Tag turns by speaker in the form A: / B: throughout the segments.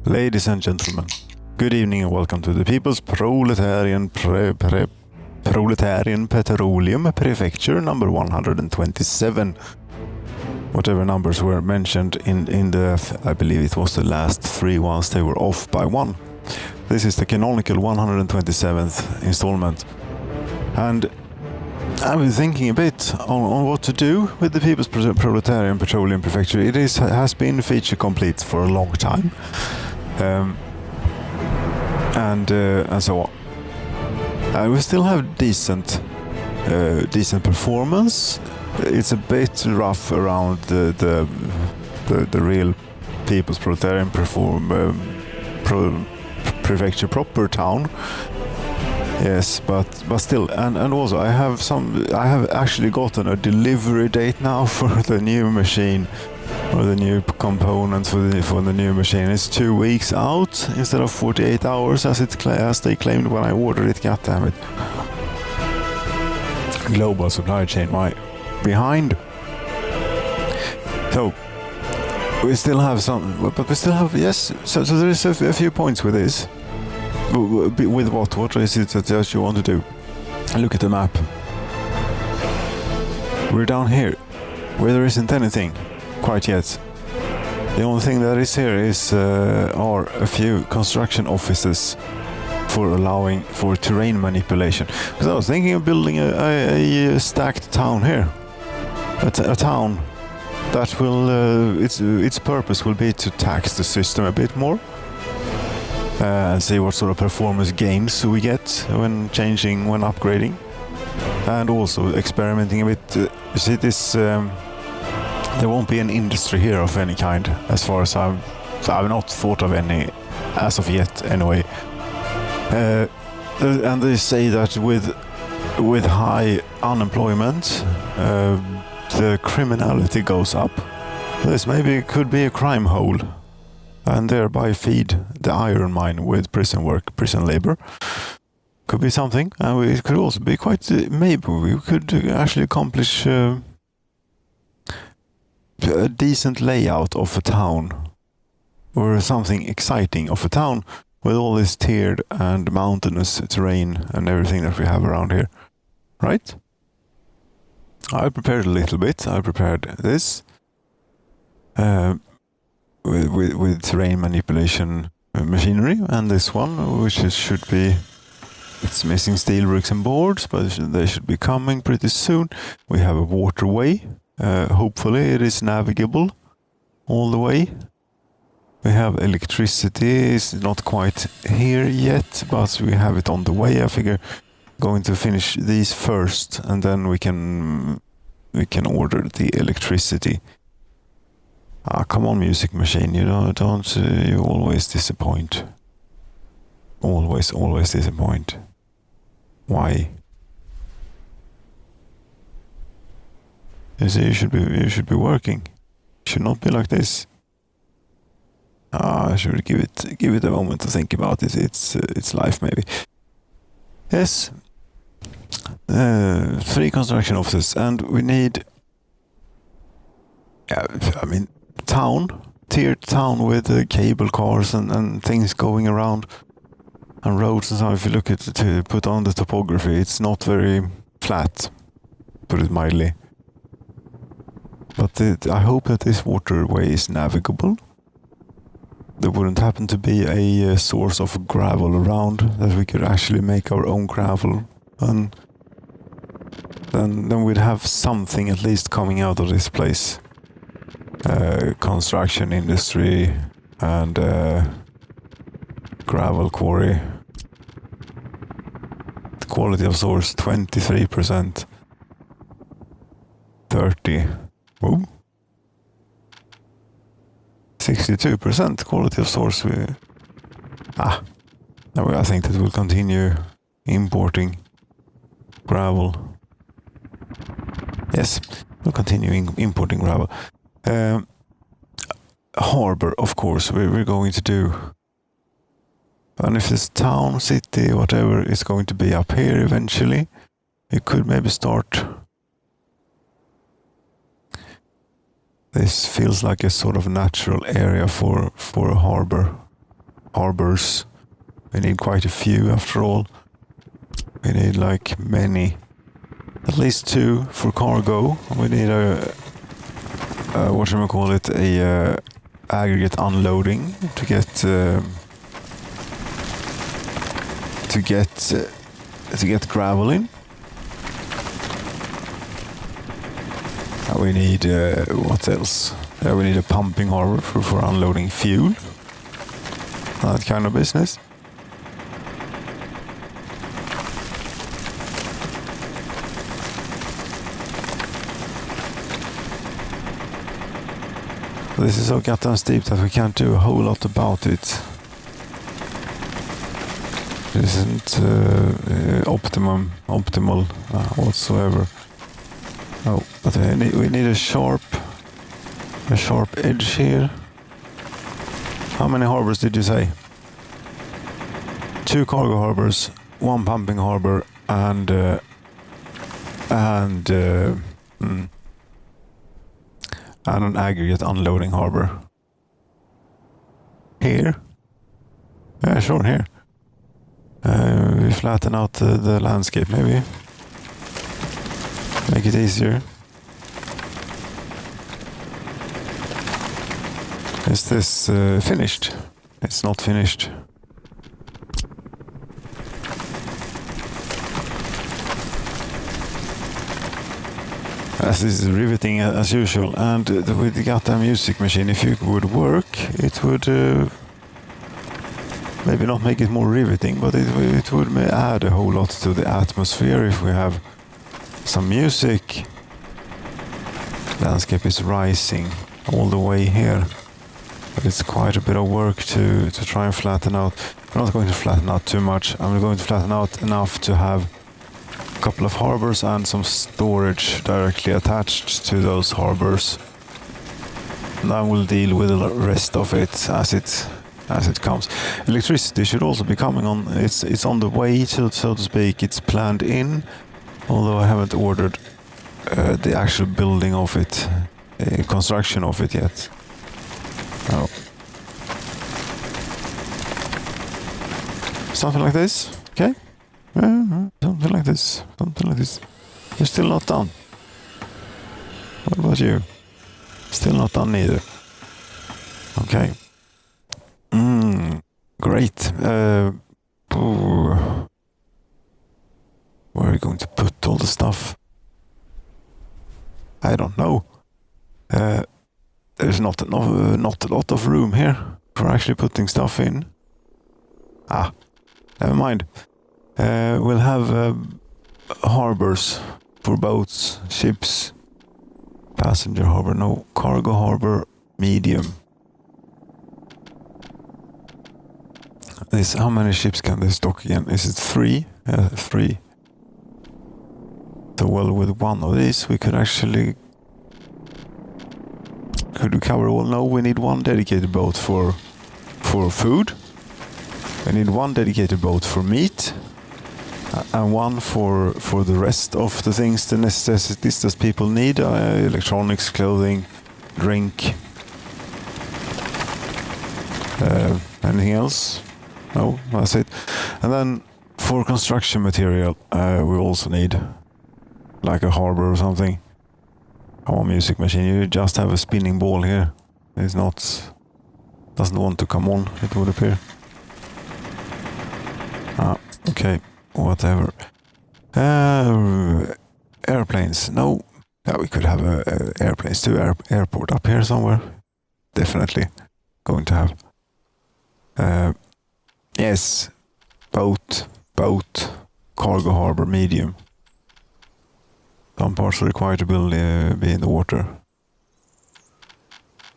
A: Ladies and gentlemen, good evening and welcome to the People's Proletarian Proletarian Petroleum Prefecture number 127. Whatever numbers were mentioned in the, I believe it was the last three ones, they were off by one. This is the canonical 127th installment. And I've been thinking a bit on what to do with the People's Proletarian Petroleum Prefecture. It has been feature complete for a long time. And so on. We still have decent performance. It's a bit rough around the real People's Proletarian Prefecture proper town. Yes, but still, and also I have actually gotten a delivery date now for the new machine, or the new components for the new machine. It's 2 weeks out instead of 48 hours as they claimed when I ordered it. God damn it! Global supply chain, why behind? So we still have some, but we still have, yes. So there is a few points with this. With what? What is it that you want to do? Look at the map. We're down here, where there isn't anything quite yet. The only thing that is here is are a few construction offices for allowing for terrain manipulation. Because I was thinking of building a stacked town here, a town that will its purpose will be to tax the system a bit more. And see what sort of performance gains we get when upgrading, and also experimenting a bit. You see, this there won't be an industry here of any kind, as far as I've not thought of any as of yet. Anyway, and they say that with high unemployment, the criminality goes up. This maybe could be a crime hole, and thereby feed the iron mine with prison labor. Could be something, and it could also be quite, maybe we could actually accomplish a decent layout of a town, or something exciting of a town, with all this tiered and mountainous terrain and everything that we have around here. Right? I prepared a little bit. I prepared this. With terrain manipulation machinery, and this one, which should be, it's missing steel bricks and boards, but they should be coming pretty soon. We have a waterway. Hopefully it is navigable all the way. We have electricity. It's not quite here yet, but we have it on the way. I figure going to finish these first, and then we can order the electricity. Ah, come on, music machine! You always disappoint. Always disappoint. Why? You see, you should be working. It should not be like this. I should give it a moment to think about it. It's life, maybe. Yes. 3 construction offices, and we need. Tiered town with cable cars and things going around, and roads and so on. If you look at to put on the topography, it's not very flat, put it mildly. But I hope that this waterway is navigable. There wouldn't happen to be a source of gravel around, that we could actually make our own gravel, and then we'd have something at least coming out of this place. Construction industry and gravel quarry. The quality of source 23%, 30%. Whoa. 62% quality of source. I think that we'll continue importing gravel. Yes, we'll continue importing gravel. Harbor, of course, we're going to do. And if this town, city, whatever is going to be up here eventually, you could maybe start. This feels like a sort of natural area for a harbor. harbors. We need quite a few after all. We need like many. At least 2 for cargo. We need a whatchamacallit, a aggregate unloading to get gravel in. We need what else? We need a pumping harbor for unloading fuel. That kind of business. This is so goddamn steep that we can't do a whole lot about it. It isn't optimal whatsoever. Oh, but we need a sharp edge here. How many harbors did you say? 2 cargo harbors, 1 pumping harbor, and an aggregate unloading harbor. Here? Yeah, sure, here. We flatten out the landscape, maybe. Make it easier. Is this finished? It's not finished. This is riveting as usual, and with the goddamn music machine, if it would work, it would maybe not make it more riveting, but it would add a whole lot to the atmosphere if we have some music. Landscape is rising all the way here, but it's quite a bit of work to try and flatten out. I'm not going to flatten out too much. I'm going to flatten out enough to have a couple of harbors and some storage directly attached to those harbors. And I will deal with the rest of it as it comes. Electricity should also be coming on. It's on the way, so to speak. It's planned in, although I haven't ordered the actual building of it, construction of it yet. Oh. Something like this, okay? Something like this. You're still not done. What about you? Still not done either. Okay. Great. Where are we going to put all the stuff? I don't know. There's not a lot of room here for actually putting stuff in. Never mind. We'll have harbors for boats, ships, passenger harbor, no, cargo harbor, medium. How many ships can this dock again? Is it 3? 3. So well, with one of these we could actually... Could we cover all? No, we need 1 dedicated boat for food. We need 1 dedicated boat for meat. And 1 for the rest of the things, the necessities that people need. Electronics, clothing, drink. Anything else? No, that's it. And then for construction material, we also need like a harbor or something. Our music machine, you just have a spinning ball here. It's not... doesn't want to come on, it would appear. Okay, whatever. Airplanes, no. Yeah, we could have airplanes to airport up here somewhere. Definitely going to have. Yes, boat, cargo harbor, medium. Some parts are required to be in the water.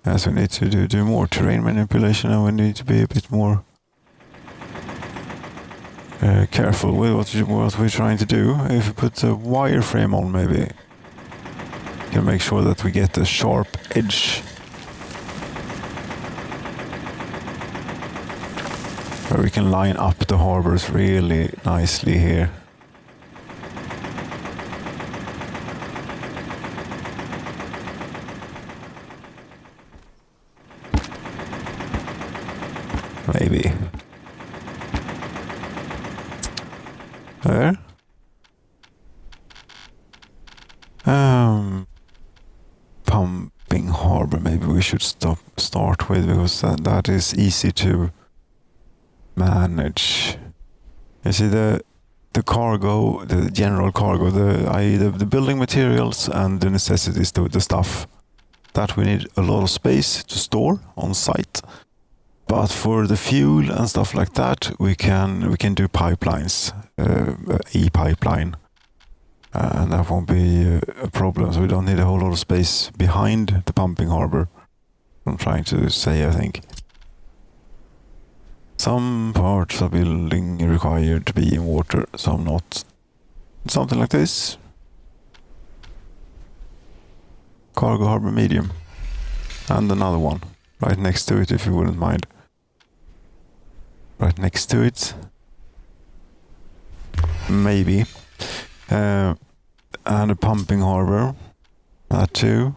A: Yes, we need to do more terrain manipulation, and we need to be a bit more careful with what we're trying to do. If we put a wireframe on, maybe we can make sure that we get a sharp edge where we can line up the harbors really nicely here. Maybe. There. Pumping harbor, maybe we should start with, because that is easy to manage. You see the cargo, the general cargo, the building materials and the necessities, the stuff that we need a lot of space to store on site. But for the fuel and stuff like that, we can do pipelines, e-pipeline. And that won't be a problem, so we don't need a whole lot of space behind the pumping harbor. I'm trying to say, I think. Some parts of building required to be in water, some not. Something like this. Cargo harbor medium. And another one, right next to it, if you wouldn't mind. Right next to it. Maybe. And a pumping harbor, that too.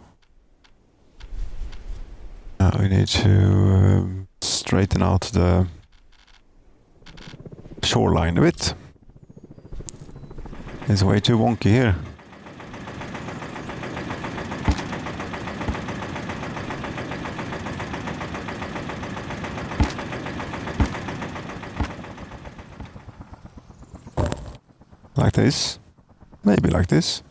A: We need to straighten out the shoreline a bit. It's way too wonky here. Like this. Maybe like this.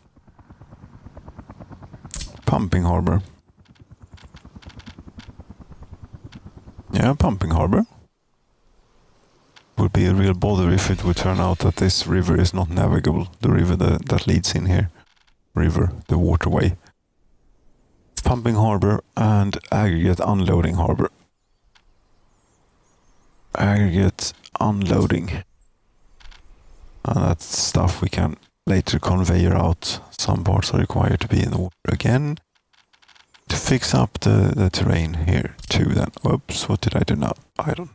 A: Pumping harbor. Yeah, pumping harbor. Would be a real bother if it would turn out that this river is not navigable. The river that leads in here. River, the waterway. Pumping harbor and aggregate unloading harbor. Aggregate unloading. And that's stuff we can later conveyor out. Some parts are required to be in the water again. To fix up the terrain here too then. Whoops, what did I do now? I don't.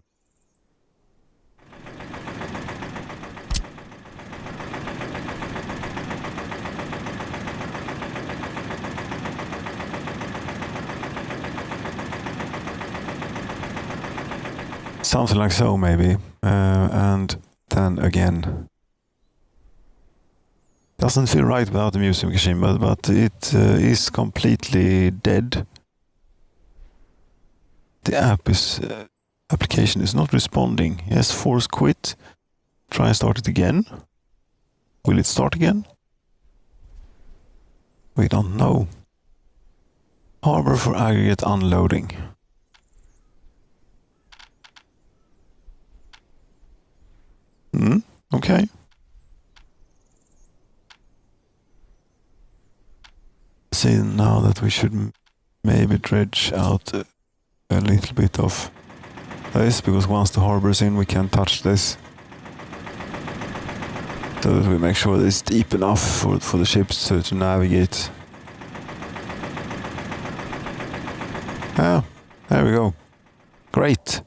A: Something like so maybe. And then again. Doesn't feel right without the music machine, but it is completely dead. The application is not responding. Yes, force quit. Try and start it again. Will it start again? We don't know. Harbor for aggregate unloading. Okay. See now that we should maybe dredge out a little bit of this, because once the harbor's in we can't touch this, so that we make sure that it's deep enough for the ships to navigate. Ah, there we go. Great.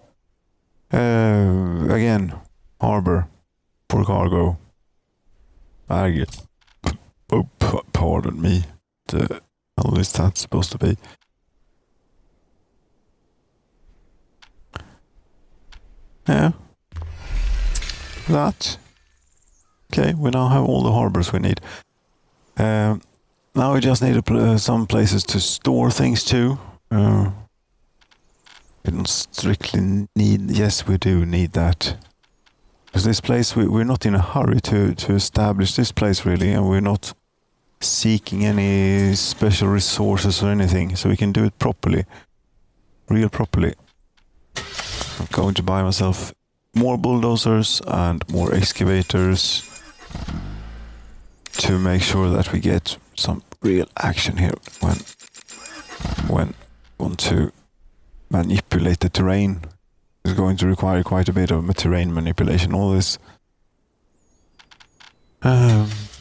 A: Again, harbor for cargo. Aggregate. Oh, pardon me. How is that supposed to be? Yeah. That. Okay, we now have all the harbors we need. Now we just need some places to store things too. We don't strictly need... Yes, we do need that. Because this place, we're not in a hurry to establish this place really, and we're not seeking any special resources or anything, so we can do it properly. Real properly. I'm going to buy myself more bulldozers and more excavators to make sure that we get some real action here when we want to manipulate the terrain. It's going to require quite a bit of terrain manipulation, all this.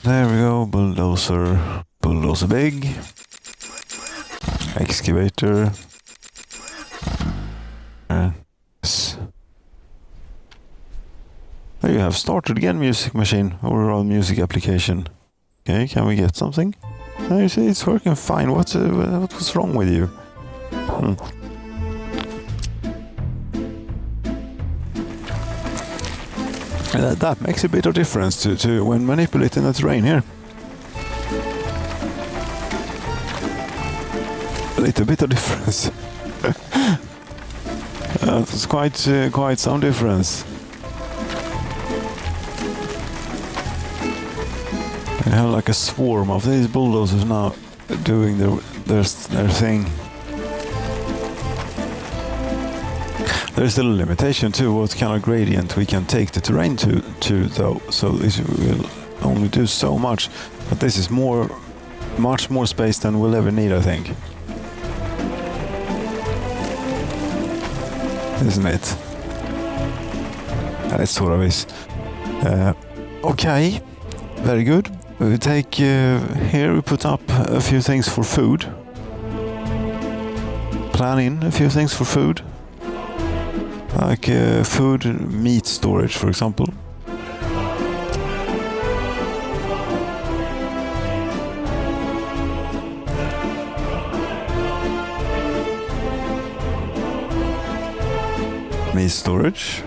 A: There we go, bulldozer big, excavator, yes. There you have started again, music machine, overall music application. Okay, can we get something? Oh, you see, it's working fine. What was wrong with you? That makes a bit of difference to when manipulating the terrain here. A little bit of difference. It's quite some difference. I have like a swarm of these bulldozers now doing their thing. There's still a limitation to what kind of gradient we can take the terrain to though, so this will only do so much. But this is much more space than we'll ever need, I think. Isn't it? It sort of is. Okay, very good. We take here we put up a few things for food. Plan in a few things for food. Like food, meat storage, for example. Meat storage.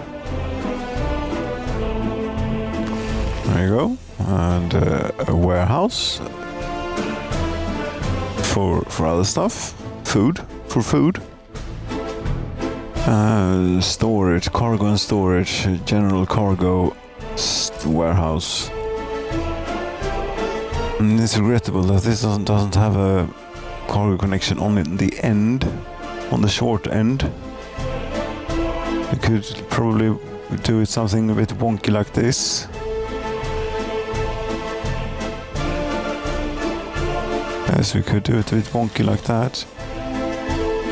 A: There you go. And a warehouse for other stuff. Food, for food. Storage, cargo and storage, general cargo warehouse. And it's regrettable that this doesn't have a cargo connection on the end, on the short end. We could probably do it something a bit wonky like this. Yes, we could do it a bit wonky like that.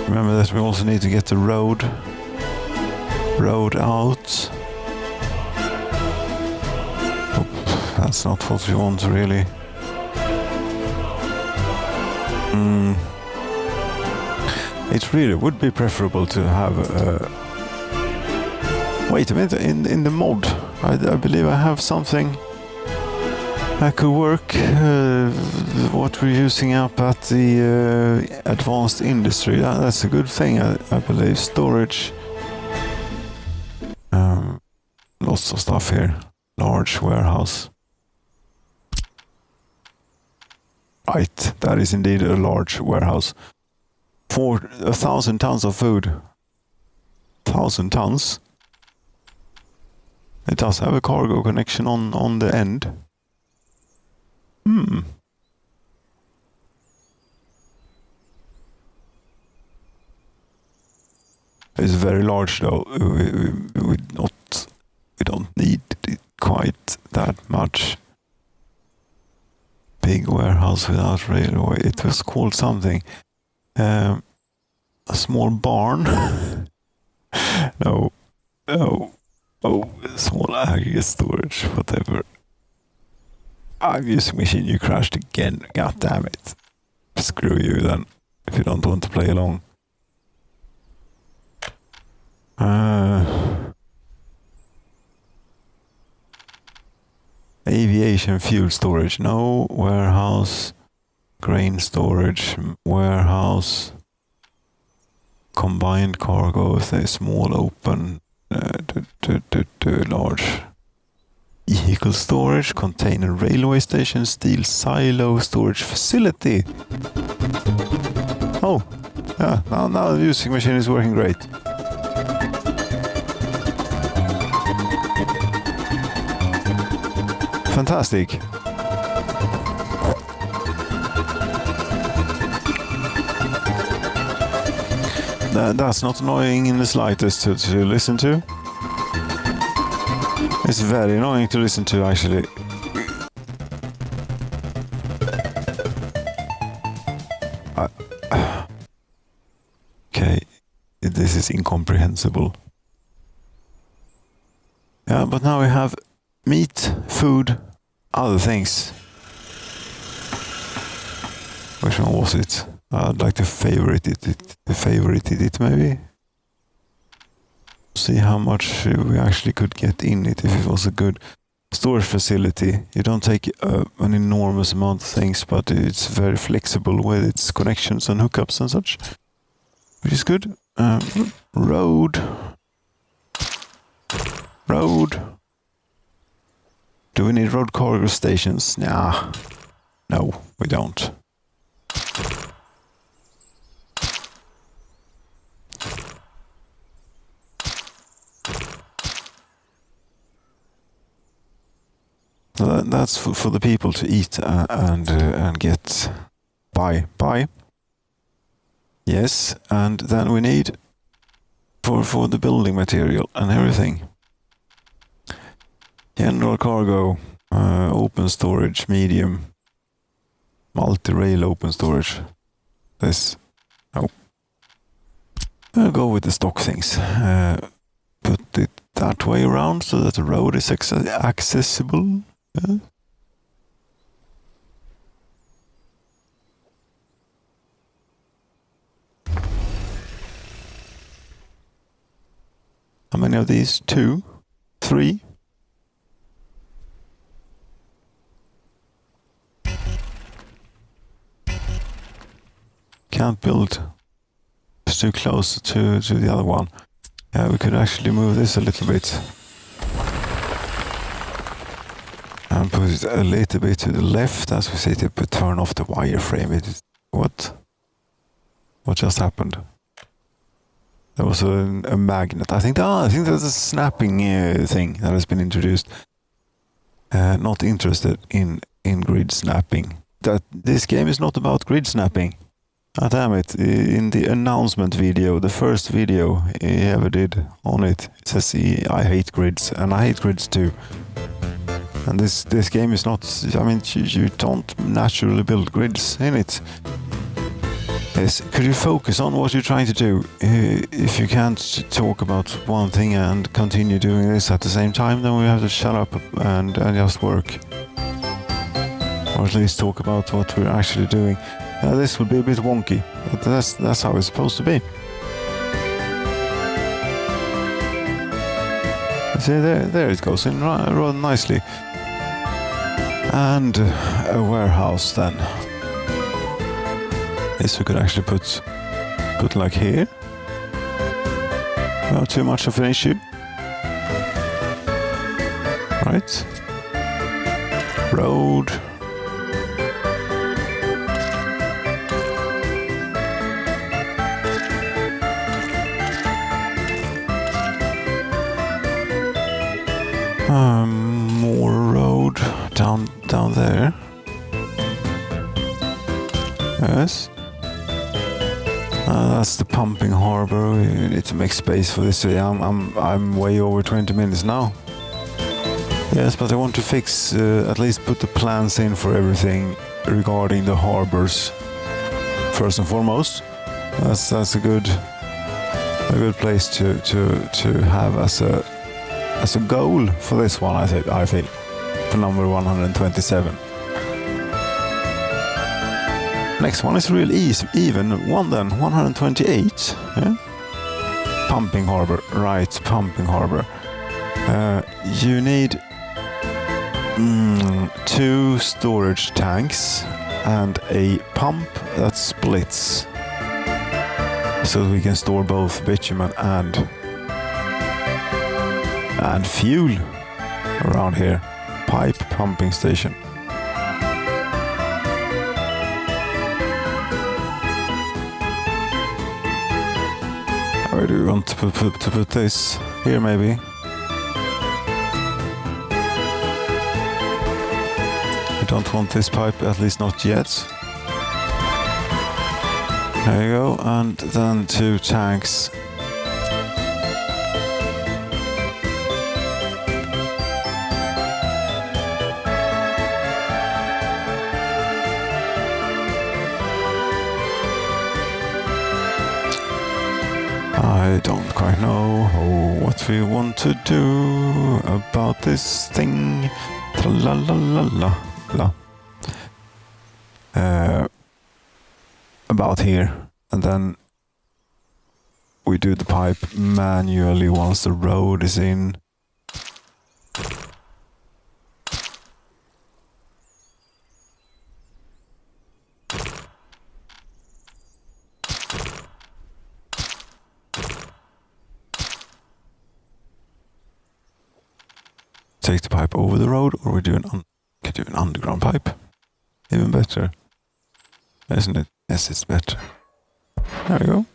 A: Remember that we also need to get the road out. Oh, that's not what we want really. It really would be preferable to have wait a minute, in the mod I believe I have something that could work. What we're using up at the advanced industry, that's a good thing, I believe. Storage, lots of stuff here. Large warehouse. Right, that is indeed a large warehouse. For 1,000 tons of food. 1,000 tons. It does have a cargo connection on the end. It's very large though. We don't need it quite that much. Big warehouse without railway. It was called something. A small barn. No. Small aggregate storage, whatever. I'm using machine, you crashed again. God damn it. Screw you then, if you don't want to play along. Aviation fuel storage. No. Warehouse. Grain storage. Warehouse. Combined cargo. Say small open. Large. Vehicle storage, container railway station, steel silo storage facility. Oh, yeah, now the using machine is working great. Fantastic. That's not annoying in the slightest to listen to. It's very annoying to listen to, actually. Okay, this is incomprehensible. Yeah, but now we have meat, food, other things. Which one was it? I'd like to favorite it maybe. See how much we actually could get in it if it was a good storage facility. You don't take an enormous amount of things, but it's very flexible with its connections and hookups and such, which is good. Road. Do we need road cargo stations? Nah. No, we don't. So that's for the people to eat and get by. Yes, and then we need for the building material and everything. General cargo, open storage, medium, multi-rail open storage. This, no. I'll go with the stock things. Put it that way around so that the road is accessible. How many of these? 2? 3? Can't build. It's too close to the other one. Yeah, we could actually move this a little bit. And put it a little bit to the left, as we say, to turn off the wireframe. What just happened? There was a magnet. I think there's a snapping thing that has been introduced. Not interested in grid snapping. That this game is not about grid snapping. Ah, damn it! In the announcement video, the first video he ever did on it, it says I hate grids, and I hate grids too. And this game is not. I mean, you don't naturally build grids in it. Yes, could you focus on what you're trying to do? If you can't talk about one thing and continue doing this at the same time, then we have to shut up and just work. Or at least talk about what we're actually doing. This would be a bit wonky, but that's how it's supposed to be. See, there it goes in rather nicely. And a warehouse then. This we could actually put like here. Not too much of an issue. Right. Road. More road down there. Yes. That's the pumping harbor. We need to make space for this. I'm way over 20 minutes now. Yes, but I want to fix, at least put the plans in for everything regarding the harbors. First and foremost, that's a good place to have as a goal for this one. I feel for number 127. Next one is real easy, even one then, 128. Yeah? Pumping harbor, right? Pumping harbor. You need 2 storage tanks and a pump that splits, so we can store both bitumen and fuel around here. Pipe pumping station. Where do we want to put this? Here maybe. We don't want this pipe, at least not yet. There you go, and then 2 tanks. I don't quite know what we want to do about this thing. Tra-la-la-la-la. About here, and then we do the pipe manually once the road is in. take the pipe over the road, or we could do an underground pipe. Even better. Isn't it? Yes, it's better. There we go.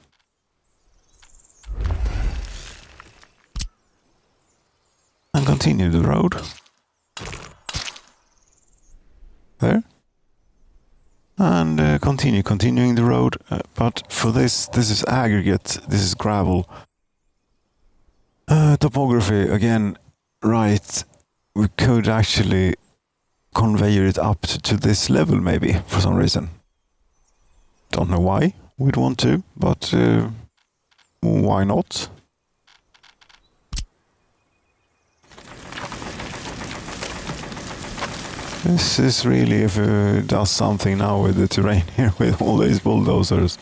A: And continue the road. There. And continuing the road. But for this is aggregate. This is gravel. Topography, again, right. We could actually conveyor it up to this level, maybe, for some reason. Don't know why we'd want to, but why not? This is really, if it does something now with the terrain here, with all these bulldozers.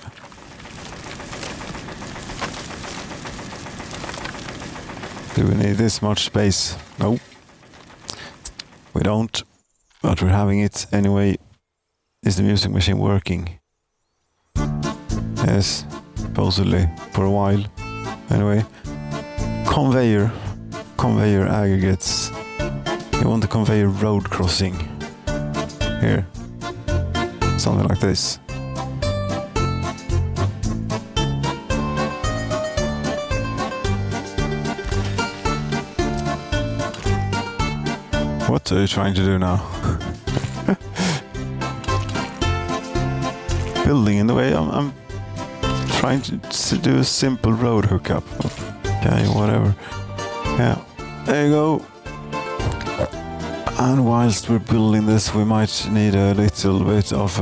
A: Do we need this much space? No. We don't. But we're having it anyway. Is the music machine working? Yes, supposedly, for a while. Anyway. Conveyor aggregates. You want the conveyor road crossing. Here. Something like this. What are you trying to do now? Building in the way. I'm trying to do a simple road hookup. Okay, whatever. Yeah, there you go. And whilst we're building this, we might need a little bit of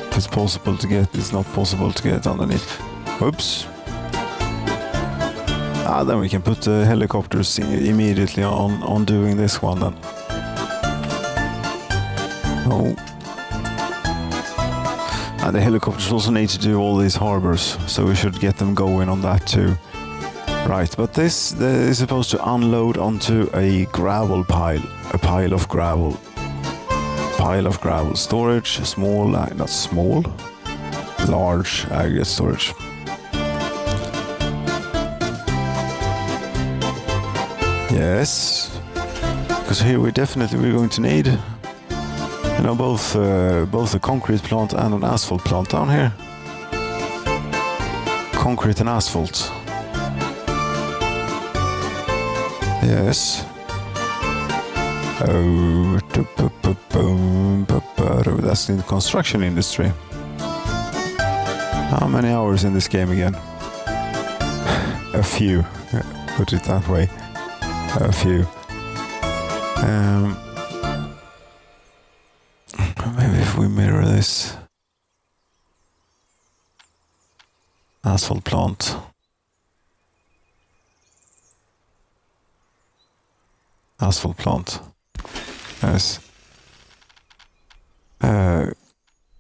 A: if it's possible to get. It's not possible to get underneath. Oops. Then we can put the helicopters immediately on doing this one then. Oh. And the helicopters also need to do all these harbors, so we should get them going on that too. Right, but this is supposed to unload onto a gravel pile. A pile of gravel. Pile of gravel. Storage, small, not small, large aggregate storage. Yes, because here we're going to need, you know, both a concrete plant and an asphalt plant down here. Concrete and asphalt. Yes. Oh, that's in the construction industry. How many hours in this game again? A few, put it that way. A few. Maybe if we mirror this. Asphalt plant. Asphalt plant. Yes.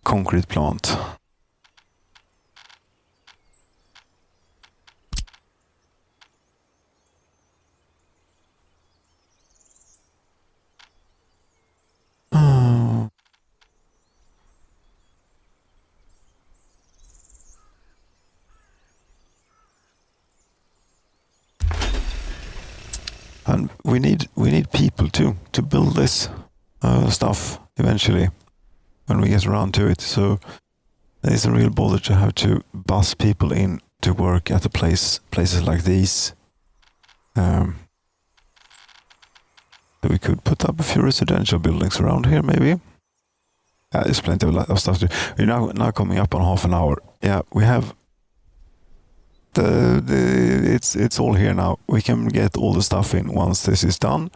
A: Concrete plant. And we need people too to build this stuff eventually when we get around to it. So there is a real bother to have to bus people in to work at places like these. So we could put up a few residential buildings around here, maybe. There's plenty of stuff to do. We're now coming up on half an hour. Yeah, we have. It's all here now. We can get all the stuff in once this is done.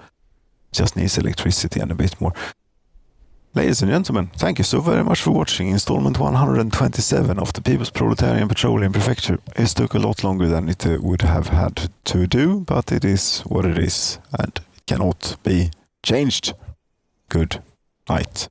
A: Just needs electricity and a bit more. Ladies and gentlemen, thank you so very much for watching installment 127 of the People's Proletarian Petroleum Prefecture. It took a lot longer than it would have had to do, but it is what it is and it cannot be changed. Good night.